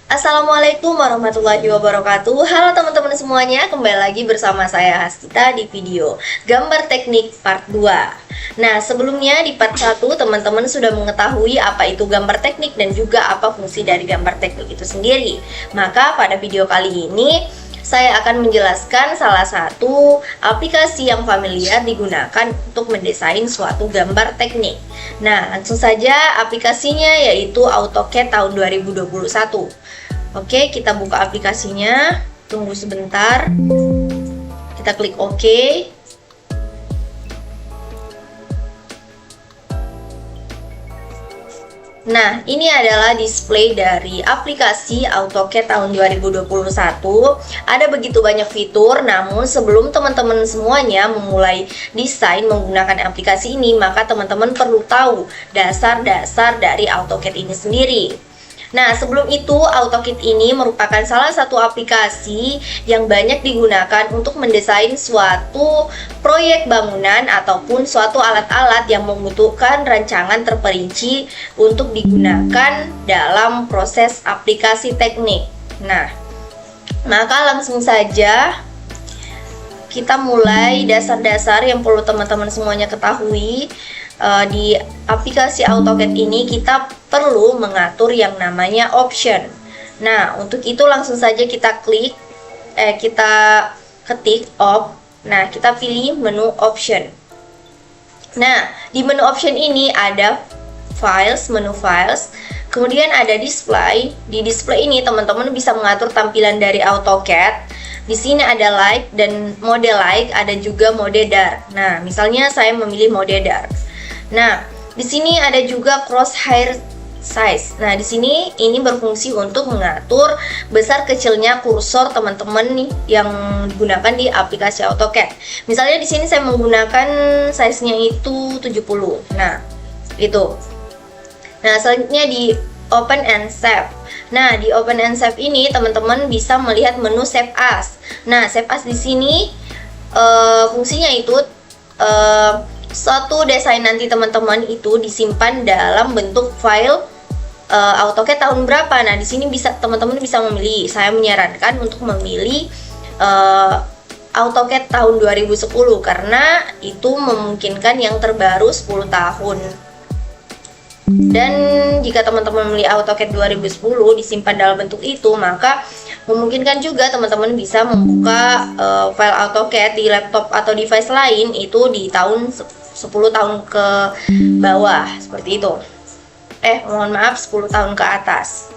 Assalamualaikum warahmatullahi wabarakatuh. Halo teman-teman semuanya, kembali lagi bersama saya Hastita di video gambar teknik part 2. Nah, sebelumnya di part 1 teman-teman sudah mengetahui apa itu gambar teknik dan juga apa fungsi dari gambar teknik itu sendiri. Maka pada video kali ini saya akan menjelaskan salah satu aplikasi yang familiar digunakan untuk mendesain suatu gambar teknik. Nah, langsung saja aplikasinya yaitu AutoCAD tahun 2021. Oke, kita buka aplikasinya. Tunggu sebentar. Kita klik OK. Nah, ini adalah display dari aplikasi AutoCAD tahun 2021. Ada begitu banyak fitur, namun sebelum teman-teman semuanya memulai desain menggunakan aplikasi ini, maka teman-teman perlu tahu dasar-dasar dari AutoCAD ini sendiri. Nah, sebelum itu, AutoCAD ini merupakan salah satu aplikasi yang banyak digunakan untuk mendesain suatu proyek bangunan ataupun suatu alat-alat yang membutuhkan rancangan terperinci untuk digunakan dalam proses aplikasi teknik. Nah, maka langsung saja kita mulai dasar-dasar yang perlu teman-teman semuanya ketahui. Di aplikasi AutoCAD ini kita perlu mengatur yang namanya option. Nah, untuk itu langsung saja kita ketik op. Nah, kita pilih menu option. Nah, di menu option ini ada menu files, kemudian ada display. Di display ini teman-teman bisa mengatur tampilan dari AutoCAD. Di sini ada light dan mode light, ada juga mode dark. Nah, misalnya saya memilih mode dark. Nah, di sini ada juga crosshair size. Nah, di sini ini berfungsi untuk mengatur besar kecilnya kursor teman-teman nih yang digunakan di aplikasi AutoCAD. Misalnya di sini saya menggunakan size-nya itu 70. Nah, itu. Nah, selanjutnya di Open and Save. Nah, di Open and Save ini teman-teman bisa melihat menu Save As. Nah, Save As di sini fungsinya itu suatu desain nanti teman-teman itu disimpan dalam bentuk file AutoCAD tahun berapa. Nah, di sini bisa teman-teman bisa memilih. Saya menyarankan untuk memilih AutoCAD tahun 2010 karena itu memungkinkan yang terbaru 10 tahun. Dan jika teman-teman memilih AutoCAD 2010 disimpan dalam bentuk itu, maka memungkinkan juga teman-teman bisa membuka file AutoCAD di laptop atau device lain itu di tahun 10 tahun ke bawah, seperti itu. Mohon maaf, 10 tahun ke atas.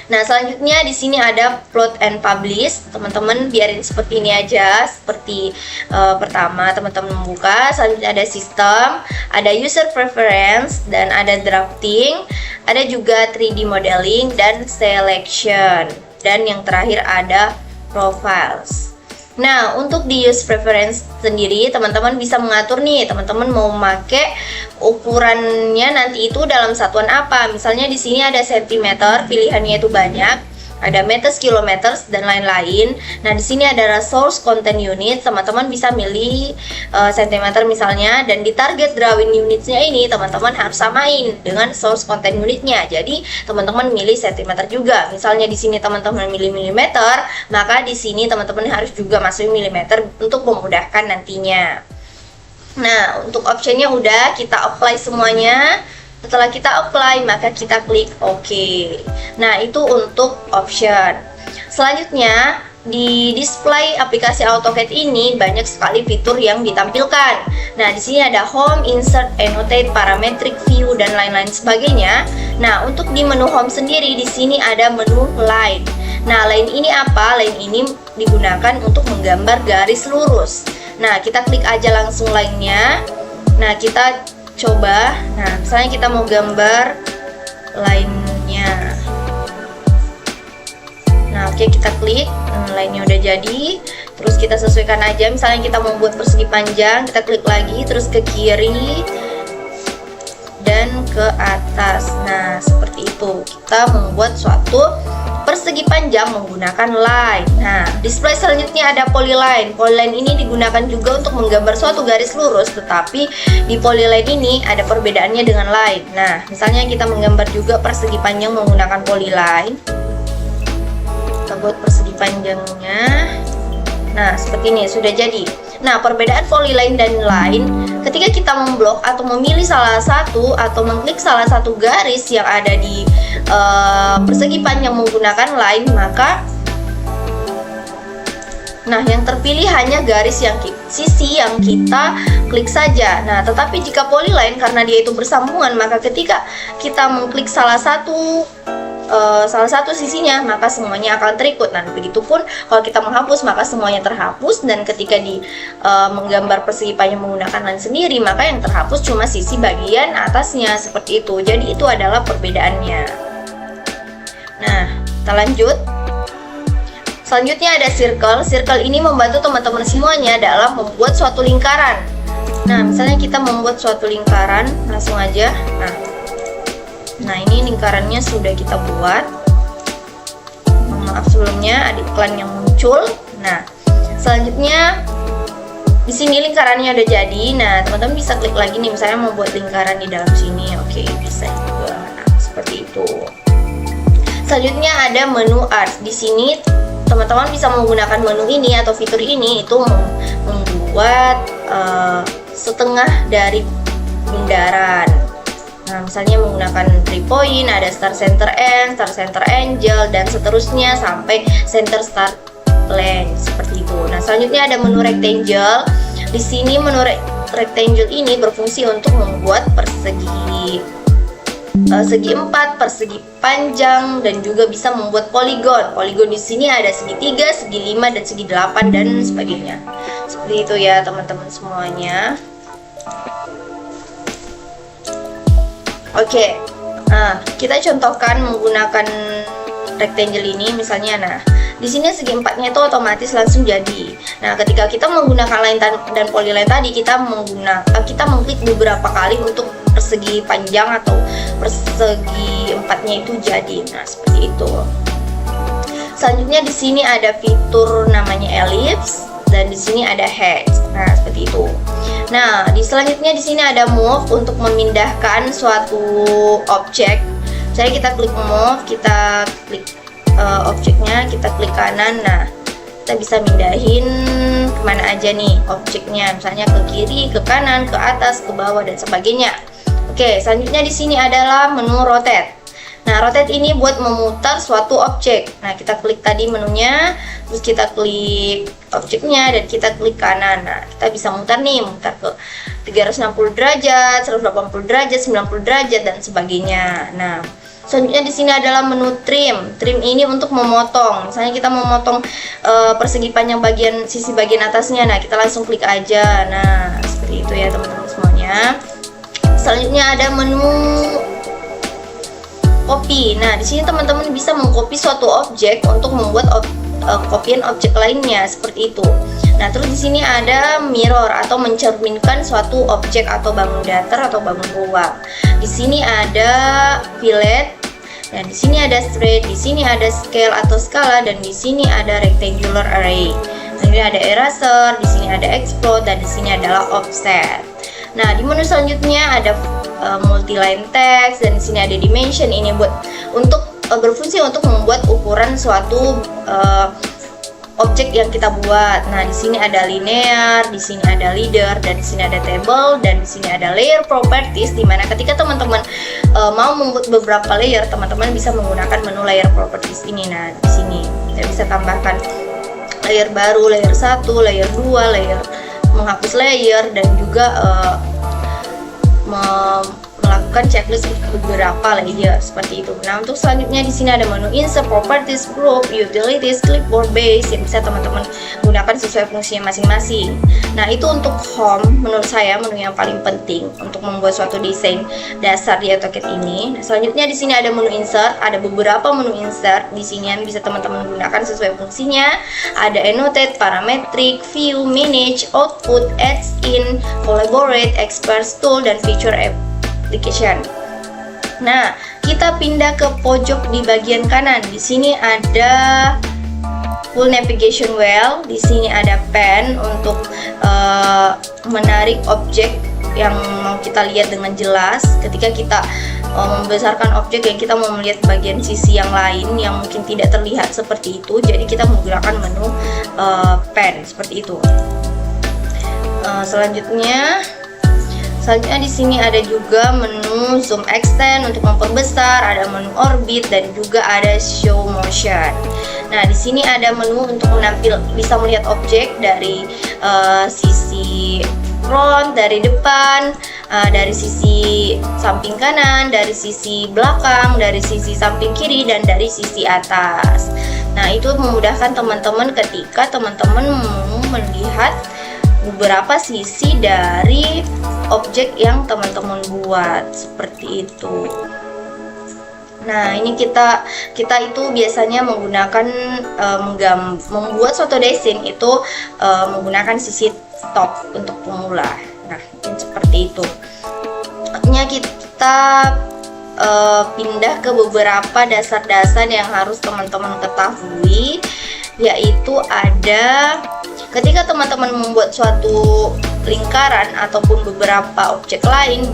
Nah, selanjutnya di sini ada plot and publish. Teman-teman biarin seperti ini aja. Seperti pertama teman-teman membuka, selanjutnya ada sistem, ada user preference, dan ada drafting, ada juga 3D modeling dan selection. Dan yang terakhir ada profiles. Nah, untuk di use preference sendiri teman-teman bisa mengatur nih, teman-teman mau memakai ukurannya nanti itu dalam satuan apa. Misalnya di sini ada sentimeter, pilihannya itu banyak. Ada meters, kilometers, dan lain-lain. Nah, di sini ada resource content unit, teman-teman bisa milih sentimeter misalnya, dan di target drawing unitsnya ini teman-teman harus samain dengan source content unitnya. Jadi teman-teman milih sentimeter juga. Misalnya di sini teman-teman milih milimeter, maka di sini teman-teman harus juga masukin milimeter untuk memudahkan nantinya. Nah, untuk optionnya udah kita apply semuanya. Setelah kita apply, maka kita klik OK. Nah, itu untuk option. Selanjutnya, di display aplikasi AutoCAD ini banyak sekali fitur yang ditampilkan. Nah, di sini ada home, insert, annotate, parametric view, dan lain-lain sebagainya. Nah, untuk di menu home sendiri, di sini ada menu line. Nah, line ini apa? Line ini digunakan untuk menggambar garis lurus. Nah, kita klik aja langsung line-nya. Nah, kita coba. Nah, misalnya kita mau gambar line-nya. Nah, oke, kita klik. Line-nya udah jadi. Terus kita sesuaikan aja. Misalnya kita mau buat persegi panjang, kita klik lagi, terus ke kiri dan ke atas. Nah, seperti itu. Kita membuat suatu persegi panjang menggunakan line. Nah, display selanjutnya ada polyline. Polyline ini digunakan juga untuk menggambar suatu garis lurus, tetapi di polyline ini ada perbedaannya dengan line. Nah, misalnya kita menggambar juga persegi panjang menggunakan polyline. buat persegi panjangnya. Nah, seperti ini sudah jadi. Nah, perbedaan polyline dan line, ketika kita memblok atau memilih salah satu atau mengklik salah satu garis yang ada di persegi panjang menggunakan line, maka yang terpilih hanya garis yang sisi yang kita klik saja. Nah, tetapi jika polyline karena dia itu bersambungan, maka ketika kita mengklik salah satu sisinya, maka semuanya akan terikut. Nah, begitupun kalau kita menghapus, maka semuanya terhapus, dan ketika menggambar persegi panjang menggunakan line sendiri, maka yang terhapus cuma sisi bagian atasnya, seperti itu. Jadi itu adalah perbedaannya. Nah, kita lanjut. Selanjutnya ada circle. Circle ini membantu teman-teman semuanya dalam membuat suatu lingkaran. Nah, misalnya kita membuat suatu lingkaran, langsung aja. Nah, ini lingkarannya sudah kita buat. Maaf sebelumnya ada iklan yang muncul. Nah, selanjutnya di sini lingkarannya udah jadi. Nah, teman-teman bisa klik lagi nih, misalnya mau buat lingkaran di dalam sini. Oke, bisa juga. Nah, seperti itu. Selanjutnya ada menu art. Di sini teman-teman bisa menggunakan menu ini atau fitur ini itu membuat setengah dari bundaran. Nah, misalnya menggunakan 3 point, ada start center end, start center angel, dan seterusnya sampai center start line, seperti itu. Nah, selanjutnya ada menu rectangle. Di sini menu rectangle ini berfungsi untuk membuat persegi segi 4, persegi panjang, dan juga bisa membuat poligon. Poligon di sini ada segi 3, segi 5, dan segi 8 dan sebagainya. Seperti itu ya teman-teman semuanya. Oke. Nah, kita contohkan menggunakan rectangle ini misalnya. Nah, di sini segi 4-nya itu otomatis langsung jadi. Nah, ketika kita menggunakan line dan polyline tadi, kita mengklik beberapa kali untuk persegi panjang atau persegi 4-nya itu jadi. Nah, seperti itu. Selanjutnya di sini ada fitur namanya ellipse, dan di sini ada hedge. Nah, seperti itu. Nah, selanjutnya di sini ada move untuk memindahkan suatu objek. Jadi kita klik move, kita klik objeknya, kita klik kanan. Nah, kita bisa mindahin kemana aja nih objeknya, misalnya ke kiri, ke kanan, ke atas, ke bawah, dan sebagainya. Oke, selanjutnya di sini adalah menu rotate. Nah, rotate ini buat memutar suatu objek. Nah, kita klik tadi menunya, terus kita klik objeknya, dan kita klik kanan. Nah, kita bisa mutar ke 360 derajat, 180 derajat, 90 derajat, dan sebagainya. Nah, selanjutnya di sini adalah menu trim. Trim ini untuk memotong. Misalnya kita memotong persegi panjang sisi bagian atasnya. Nah, kita langsung klik aja. Nah, seperti itu ya teman-teman semuanya. Selanjutnya ada menu copy. Nah, di sini teman-teman bisa mengcopy suatu objek untuk membuat kopian objek lainnya, seperti itu. Nah, terus di sini ada mirror atau mencerminkan suatu objek atau bangun datar atau bangun ruang. Di sini ada fillet, dan di sini ada straight, di sini ada scale atau skala, dan di sini ada rectangular array. Nah, ini ada eraser, di sini ada explode, dan di sini adalah offset. Nah, di menu selanjutnya ada multi-line text, dan di sini ada dimension. Ini berfungsi untuk membuat ukuran suatu objek yang kita buat. Nah, di sini ada linear, di sini ada leader, dan di sini ada table, dan di sini ada layer properties, dimana ketika teman-teman mau membuat beberapa layer, teman-teman bisa menggunakan menu layer properties ini. Nah, di sini kita bisa tambahkan layer baru, layer 1, layer 2, layer menghapus layer, dan juga melakukan checklist beberapa layer seperti itu. Nah, untuk selanjutnya di sini ada menu insert, properties, group, utilities, clipboard, base yang bisa teman-teman gunakan sesuai fungsinya masing-masing. Nah, itu untuk home, menurut saya menu yang paling penting untuk membuat suatu desain dasar di AutoCAD ini. Nah, selanjutnya di sini ada menu insert, ada beberapa menu insert di sini yang bisa teman-teman gunakan sesuai fungsinya. Ada annotate, parametric, view, manage, output, adds in, collaborate, expert tool, dan feature application. Nah, kita pindah ke pojok di bagian kanan. Di sini ada full navigation wheel. Di sini ada pen untuk menarik objek yang mau kita lihat dengan jelas. Ketika kita membesarkan objek yang kita mau melihat bagian sisi yang lain yang mungkin tidak terlihat seperti itu, jadi kita menggunakan menu pen seperti itu. Selanjutnya di sini ada juga menu zoom extend untuk memperbesar, ada menu orbit, dan juga ada show motion. Nah, di sini ada menu untuk bisa melihat objek dari sisi front, dari depan, dari sisi samping kanan, dari sisi belakang, dari sisi samping kiri, dan dari sisi atas. Nah, itu memudahkan teman-teman ketika teman-teman mau melihat beberapa sisi dari objek yang teman-teman buat seperti itu. Nah, ini kita itu biasanya menggunakan membuat suatu desain itu menggunakan sisi top untuk pemula. Nah, seperti itu. Saatnya kita pindah ke beberapa dasar-dasar yang harus teman-teman ketahui, yaitu ada ketika teman-teman membuat suatu lingkaran ataupun beberapa objek lain,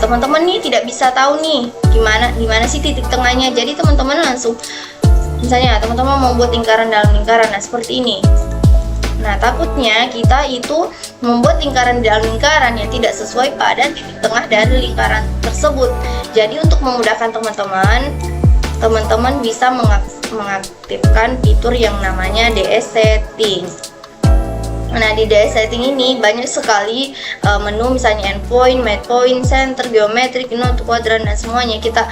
teman-teman nih tidak bisa tahu nih di mana sih titik tengahnya. Jadi teman-teman langsung, misalnya teman-teman mau buat lingkaran dalam lingkaran, nah seperti ini. Nah, takutnya kita itu membuat lingkaran dalam lingkaran yang tidak sesuai pada titik tengah dari lingkaran tersebut. Jadi untuk memudahkan teman-teman bisa mengaktifkan fitur yang namanya DS Setting. Nah, di DS Setting ini banyak sekali menu, misalnya endpoint, midpoint, center, geometrik, node, quadrant, dan semuanya. Kita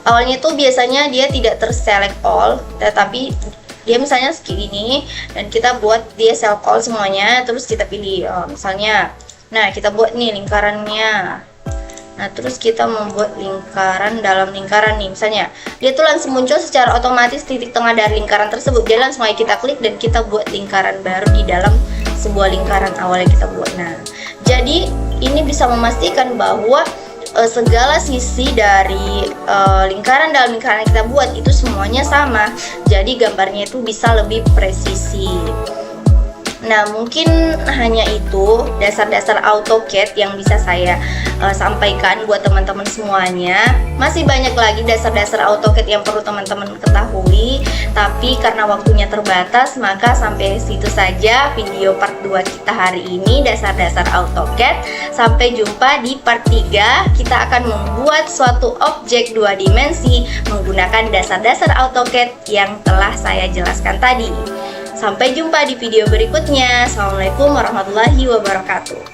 awalnya tuh biasanya dia tidak terselect all, tetapi dia misalnya segini dan kita buat dia select all semuanya, terus kita pilih misalnya, nah kita buat nih lingkarannya. Nah, terus kita membuat lingkaran dalam lingkaran nih, misalnya dia tuh langsung muncul secara otomatis titik tengah dari lingkaran tersebut. Jadi langsung aja kita klik dan kita buat lingkaran baru di dalam sebuah lingkaran awal yang kita buat. Nah, jadi ini bisa memastikan bahwa segala sisi dari lingkaran dalam lingkaran yang kita buat itu semuanya sama. Jadi gambarnya itu bisa lebih presisi. Nah, mungkin hanya itu dasar-dasar AutoCAD yang bisa saya sampaikan buat teman-teman semuanya. Masih banyak lagi dasar-dasar AutoCAD yang perlu teman-teman ketahui, tapi karena waktunya terbatas, maka sampai situ saja video part 2 kita hari ini, dasar-dasar AutoCAD. Sampai jumpa di part 3. Kita akan membuat suatu objek 2 dimensi menggunakan dasar-dasar AutoCAD yang telah saya jelaskan tadi. Sampai jumpa di video berikutnya. Assalamualaikum warahmatullahi wabarakatuh.